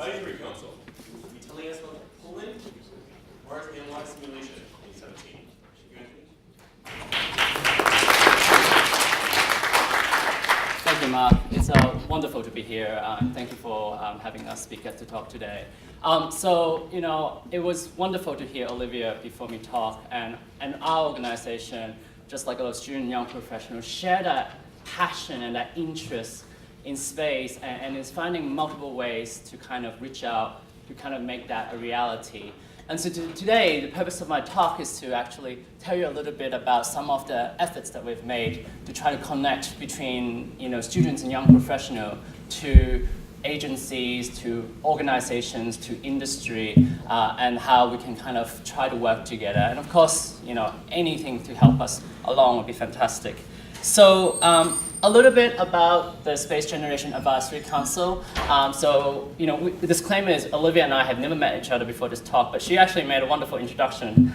Advisory Council will be telling us about Poland Mars Analogue Simulation 2017. Thank you, Mark. It's wonderful to be here. Thank you for having us speak at the talk today. It was wonderful to hear Olivia before me talk, and our organization, just like our student young professionals, share that passion and that interest in space, and is finding multiple ways to kind of reach out to kind of make that a reality. And so today, the purpose of my talk is to actually tell you a little bit about some of the efforts that we've made to try to connect between students and young professionals to agencies, to organizations, to industry, and how we can kind of try to work together. And of course, anything to help us along would be fantastic. So a little bit about the Space Generation Advisory Council. The disclaimer is Olivia and I have never met each other before this talk, but she actually made a wonderful introduction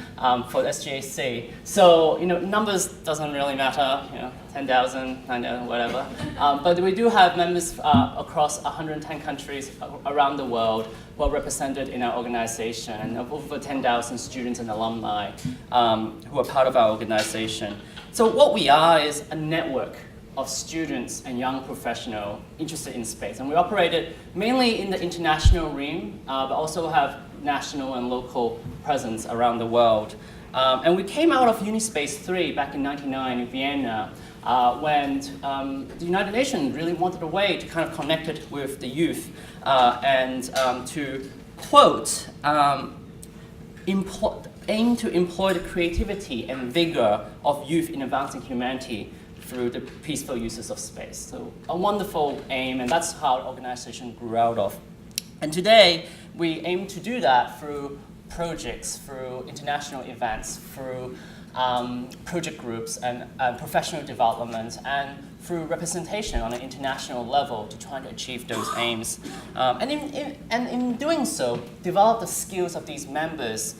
for SGAC. So, numbers doesn't really matter, 10,000, 9,000, whatever. But we do have members across 110 countries around the world who are represented in our organization, and over 10,000 students and alumni who are part of our organization. So what we are is a network of students and young professionals interested in space. And we operated mainly in the international realm, but also have national and local presence around the world. And we came out of Unispace 3 back in 1999 in Vienna, when the United Nations really wanted a way to kind of connect it with the youth and to, quote, aim to employ the creativity and vigor of youth in advancing humanity through the peaceful uses of space. So a wonderful aim, and that's how the organization grew out of. And today, we aim to do that through projects, through international events, through project groups and professional development, and through representation on an international level to try to achieve those aims. And in doing so, develop the skills of these members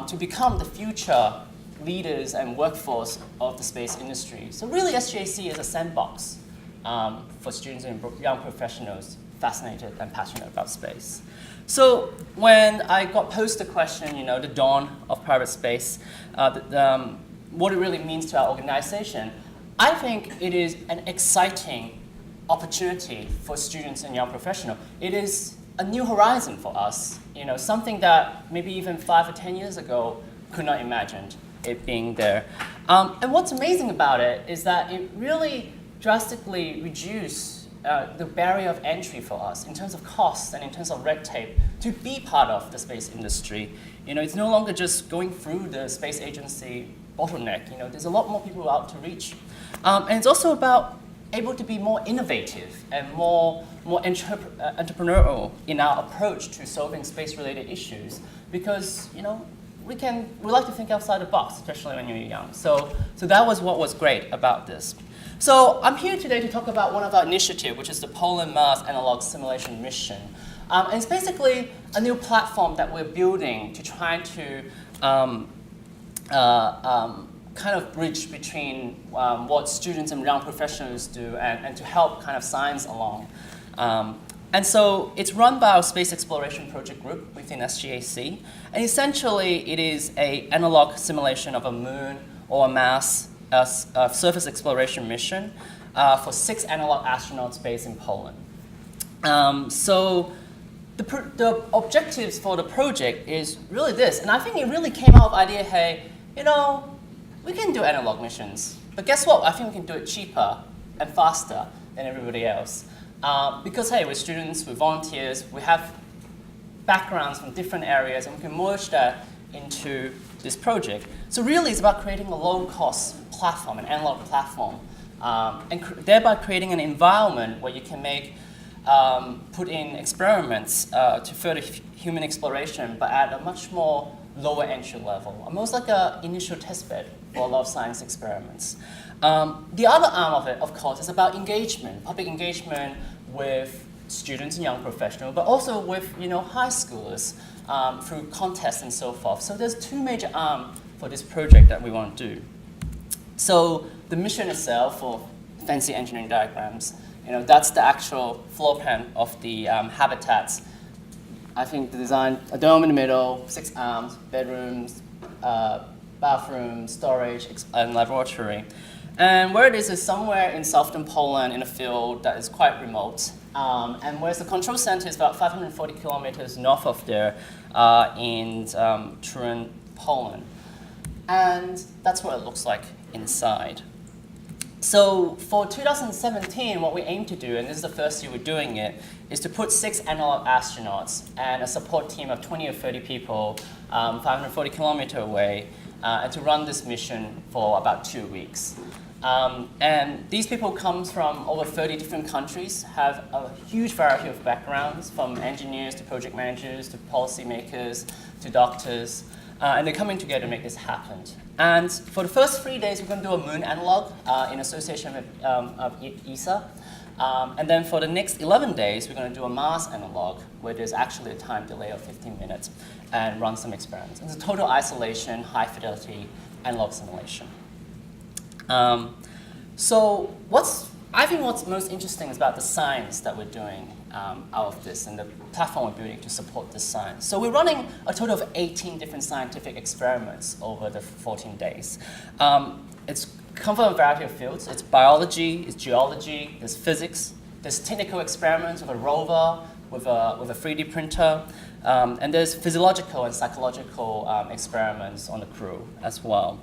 to become the future leaders and workforce of the space industry. So really, SGAC is a sandbox for students and young professionals fascinated and passionate about space. So when I got posed the question, the dawn of private space, what it really means to our organization, I think it is an exciting opportunity for students and young professionals. It is a new horizon for us, something that maybe even 5 or 10 years ago could not imagine it being there. And what's amazing about it is that it really drastically reduced the barrier of entry for us in terms of costs and in terms of red tape to be part of the space industry. It's no longer just going through the space agency bottleneck. There's a lot more people out to reach. And it's also about able to be more innovative and more entrepreneurial in our approach to solving space-related issues, because we like to think outside the box, especially when you're young. So that was what was great about this. So I'm here today to talk about one of our initiatives, which is the Poland Mars Analogue Simulation mission. And it's basically a new platform that we're building to try to kind of bridge between what students and young professionals do and to help kind of science along. And so it's run by our Space Exploration Project Group within SGAC. And essentially, it is an analog simulation of a moon or a Mars surface exploration mission for 6 analog astronauts based in Poland. So the objectives for the project is really this. And I think it really came out of the idea, hey, we can do analog missions. But guess what? I think we can do it cheaper and faster than everybody else. Because, hey, we're students, we're volunteers, we have backgrounds from different areas, and we can merge that into this project. So really, it's about creating a low-cost platform, an analog platform, and thereby creating an environment where you can put in experiments to further human exploration, but at a much more lower entry level, almost like an initial testbed for a lot of science experiments. The other arm of it, of course, is about engagement, public engagement with students and young professionals, but also with high schoolers through contests and so forth. So there's 2 major arms for this project that we want to do. So the mission itself, for fancy engineering diagrams, that's the actual floor plan of the habitats I think they designed a dome in the middle, 6 arms, bedrooms, bathroom, storage, and laboratory. And where it is somewhere in southern Poland in a field that is quite remote. And whereas the control center is about 540 kilometers north of there in Turin, Poland. And that's what it looks like inside. So for 2017, what we aim to do, and this is the first year we're doing it, is to put 6 analog astronauts and a support team of 20 or 30 people 540 kilometers away and to run this mission for about 2 weeks. And these people come from over 30 different countries, have a huge variety of backgrounds, from engineers to project managers to policymakers to doctors. And they're coming together to make this happen. And for the first 3 days, we're going to do a moon analog in association with ESA. And then for the next 11 days, we're going to do a Mars analog, where there's actually a time delay of 15 minutes, and run some experiments. It's a total isolation, high fidelity analog simulation. So I think what's most interesting is about the science that we're doing out of this and the platform we're building to support this science. So we're running a total of 18 different scientific experiments over the 14 days. It's come from a variety of fields. It's biology, it's geology, there's physics, there's technical experiments with a rover, with a 3D printer, and there's physiological and psychological experiments on the crew as well.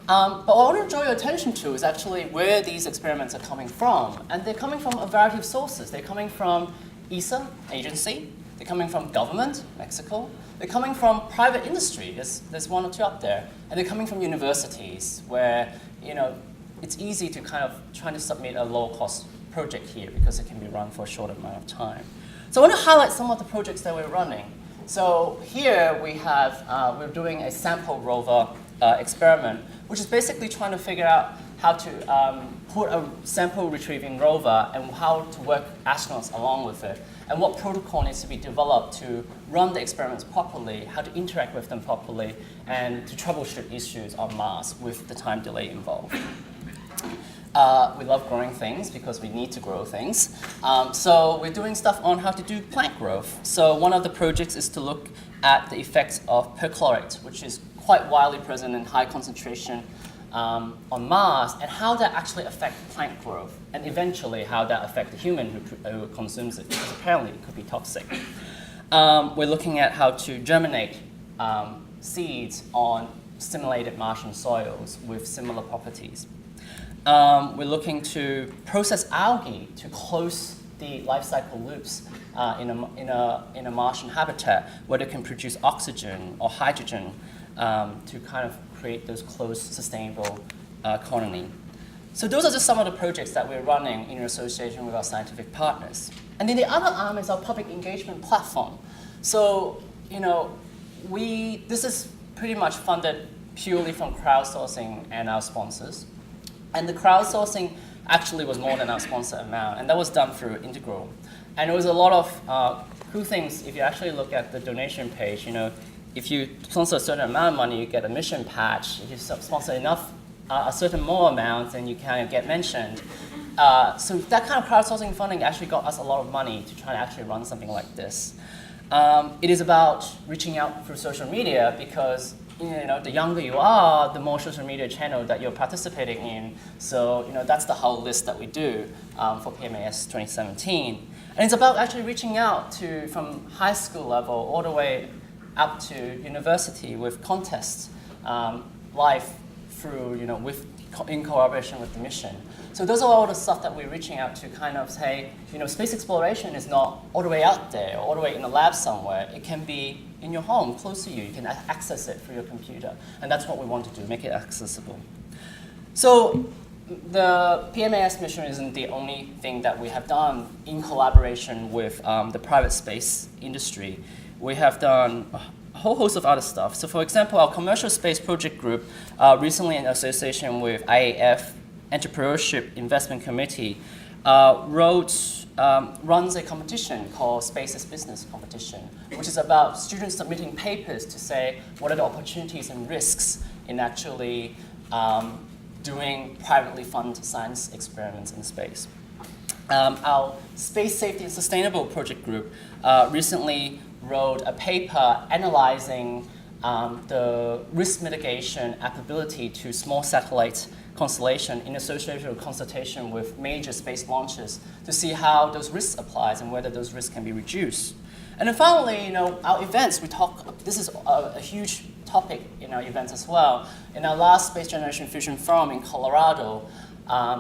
But what I want to draw your attention to is actually where these experiments are coming from. And they're coming from a variety of sources. They're coming from ESA agency. They're coming from government, Mexico. They're coming from private industry. There's 1 or 2 up there. And they're coming from universities where, it's easy to kind of try to submit a low-cost project here because it can be run for a short amount of time. So I want to highlight some of the projects that we're running. So here we have, we're doing a sample rover experiment, which is basically trying to figure out how to put a sample retrieving rover and how to work astronauts along with it, and what protocol needs to be developed to run the experiments properly, how to interact with them properly, and to troubleshoot issues on Mars with the time delay involved. We love growing things because we need to grow things. So we're doing stuff on how to do plant growth. So one of the projects is to look at the effects of perchlorate, which is quite widely present in high concentration on Mars, and how that actually affects plant growth, and eventually how that affects the human who consumes it, because apparently it could be toxic. We're looking at how to germinate seeds on simulated Martian soils with similar properties. We're looking to process algae to close the life cycle loops in a Martian habitat where they can produce oxygen or hydrogen to kind of create those closed, sustainable colony. So those are just some of the projects that we're running in association with our scientific partners. And then the other arm is our public engagement platform. So, this is pretty much funded purely from crowdsourcing and our sponsors. And the crowdsourcing actually was more than our sponsor amount, and that was done through Integral. And it was a lot of cool things. If you actually look at the donation page, if you sponsor a certain amount of money, you get a mission patch. If you sponsor enough, a certain more amount, then you kind of get mentioned. So that kind of crowdsourcing funding actually got us a lot of money to try to actually run something like this. It is about reaching out through social media because the younger you are, the more social media channel that you're participating in. So that's the whole list that we do for PMAS 2017. And it's about actually reaching out from high school level all the way up to university with contests, live through, in collaboration with the mission. So those are all the stuff that we're reaching out to kind of say, space exploration is not all the way out there, or all the way in the lab somewhere. It can be in your home, close to you. You can access it through your computer. And that's what we want to do, make it accessible. So the PMAS mission isn't the only thing that we have done in collaboration with the private space industry. We have done a whole host of other stuff. So for example, our commercial space project group, recently in association with IAF Entrepreneurship Investment Committee, runs a competition called Space as Business competition, which is about students submitting papers to say what are the opportunities and risks in actually doing privately funded science experiments in space. our Space Safety and Sustainable Project Group recently wrote a paper analyzing the risk mitigation applicability to small satellite constellation in association or consultation with major space launches to see how those risks apply and whether those risks can be reduced. And then finally, our events, this is a huge topic in our events as well. In our last Space Generation Fusion Forum in Colorado,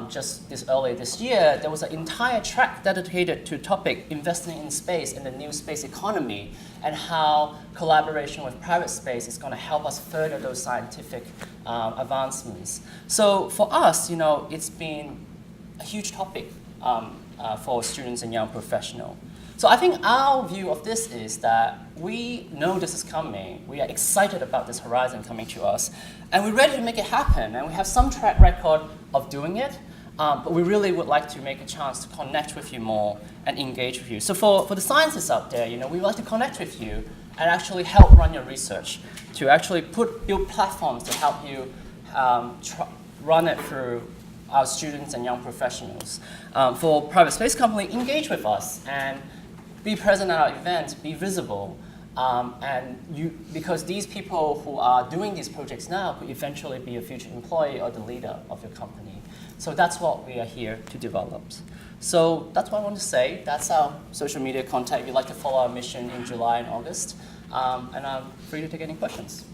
just earlier this year, there was an entire track dedicated to topic investing in space and the new space economy and how collaboration with private space is going to help us further those scientific advancements. So for us, it's been a huge topic for students and young professionals. So I think our view of this is that we know this is coming. We are excited about this horizon coming to us, and we're ready to make it happen. And we have some track record of doing it, but we really would like to make a chance to connect with you more and engage with you. So for the scientists out there, we would like to connect with you and actually help run your research, to actually build platforms to help you run it through our students and young professionals. For private space company, engage with us and be present at our events, be visible, because these people who are doing these projects now could eventually be a future employee or the leader of your company. So that's what we are here to develop. So that's what I want to say. That's our social media contact. If you'd like to follow our mission in July and August, and I'm free to take any questions.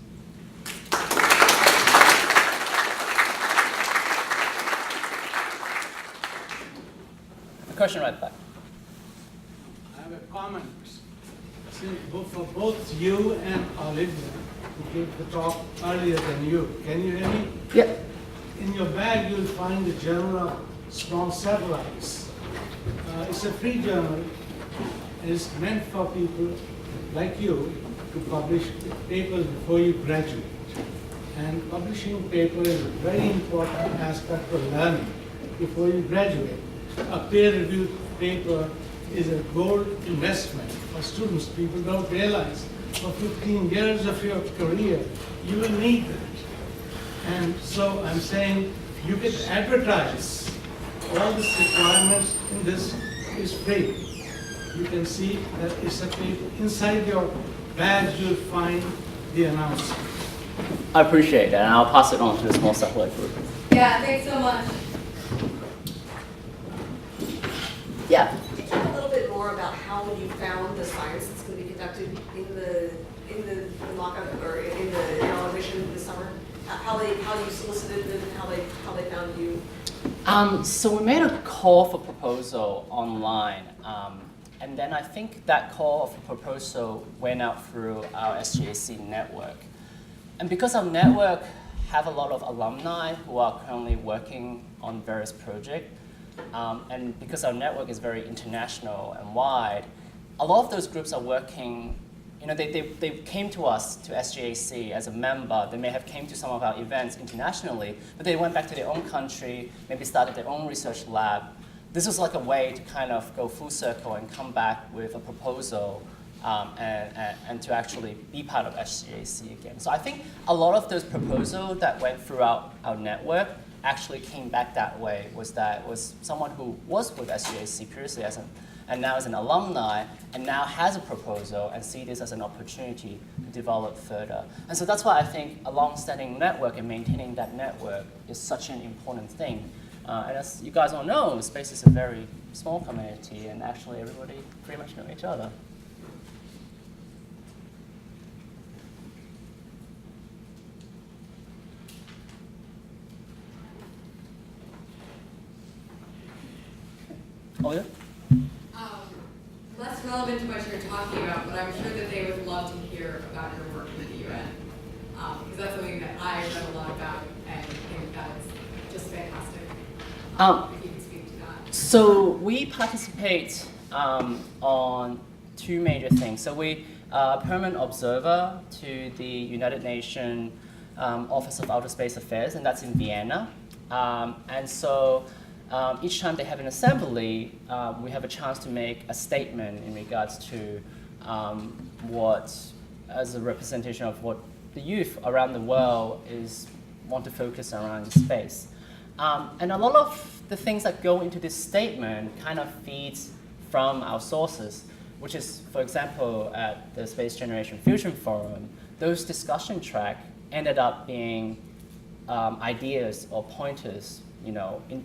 A question right back. I have a comment. For both you and Olivia, who gave the talk earlier than you. Can you hear me? Yeah. In your bag, you'll find the Journal of Small Satellites. It's a free journal. It's meant for people like you to publish papers before you graduate. And publishing paper is a very important aspect of learning before you graduate. A peer-reviewed paper is a gold investment for students. People don't realize for 15 years of your career, you will need that. And so I'm saying you can advertise all these requirements in this is free. You can see that it's a paper. Inside your badge, you'll find the announcement. I appreciate that, and I'll pass it on to the Small Satellite Group. Yeah, thanks so much. Yeah. Can you talk a little bit more about how you found the science that's going to be conducted in the mock-up or in the Analogue mission this summer? How you solicited them, how they found you? So we made a call for proposal online, and then I think that call for proposal went out through our SGAC network. And because our network have a lot of alumni who are currently working on various projects, and because our network is very international and wide, a lot of those groups are working, they came to us, to SGAC as a member. They may have came to some of our events internationally, but they went back to their own country, maybe started their own research lab. This was like a way to kind of go full circle and come back with a proposal and to actually be part of SGAC again. So I think a lot of those proposals that went throughout our network actually came back that way, was someone who was with SGAC previously and now is an alumni, and now has a proposal and see this as an opportunity to develop further. And so that's why I think a long-standing network and maintaining that network is such an important thing. And as you guys all know, space is a very small community, and actually everybody pretty much know each other. Oh, yeah? Less relevant to what you're talking about, but I'm sure that they would love to hear about your work in the UN. Because that's something that I read a lot about and think that is just fantastic. If you could speak to that. So we participate on two major things. So we are a permanent observer to the United Nations Office of Outer Space Affairs, and that's in Vienna. And so each time they have an assembly, we have a chance to make a statement in regards to as a representation of what the youth around the world want to focus around in space. And a lot of the things that go into this statement kind of feeds from our sources, which is, for example, at the Space Generation Fusion Forum, those discussion track ended up being ideas or pointers,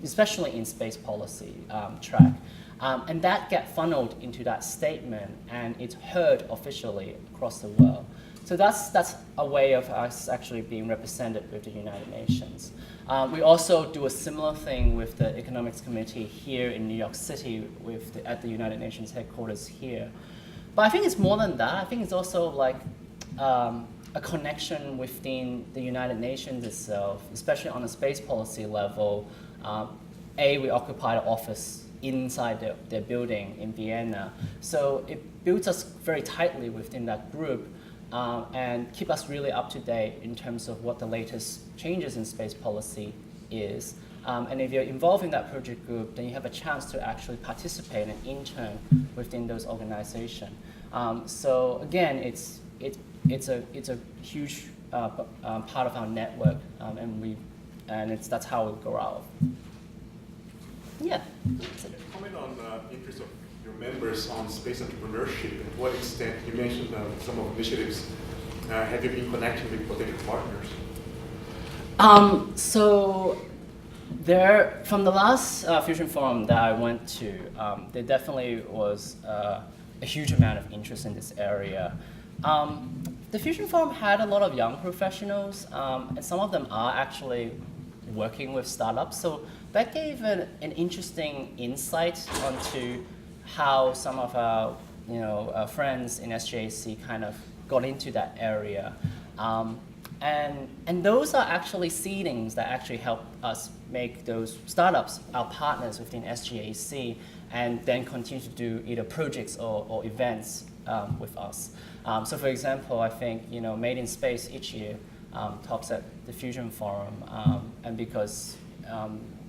especially in space policy track. And that get funneled into that statement, and it's heard officially across the world. So that's a way of us actually being represented with the United Nations. We also do a similar thing with the Economics Committee here in New York City at the United Nations headquarters here. But I think it's more than that. I think it's also like a connection within the United Nations itself, especially on a space policy level. We occupy the office inside their building in Vienna. So it builds us very tightly within that group and keep us really up to date in terms of what the latest changes in space policy is. And if you're involved in that project group, then you have a chance to actually participate and intern within those organizations. So again, it's a huge part of our network, and that's how we grow out. Yeah. Comment on the interest of your members on space entrepreneurship, and to what extent, you mentioned some of the initiatives, have you been connecting with potential partners? So from the last Fusion Forum that I went to, there definitely was a huge amount of interest in this area. The Fusion Forum had a lot of young professionals, and some of them are actually working with startups. So that gave an interesting insight onto how some of our friends in SGAC kind of got into that area. And those are actually seedings that actually help us make those startups our partners within SGAC, and then continue to do either projects or events with us. So for example, I think Made in Space each year talks at the Fusion Forum, and because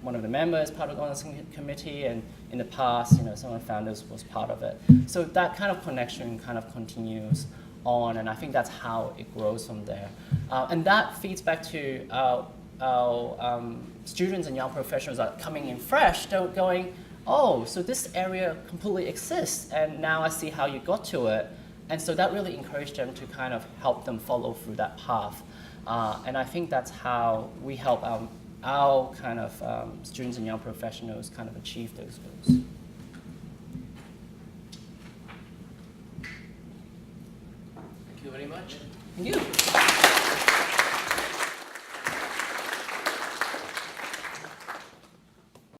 one of the members part of the organizing committee, and in the past, some of the founders was part of it. So that kind of connection kind of continues on, and I think that's how it grows from there. And that feeds back to our students and young professionals that are coming in fresh, going, oh, so this area completely exists, and now I see how you got to it. And so that really encouraged them to kind of help them follow through that path. And I think that's how we help our kind of students and young professionals kind of achieve those goals. Thank you very much. Thank you.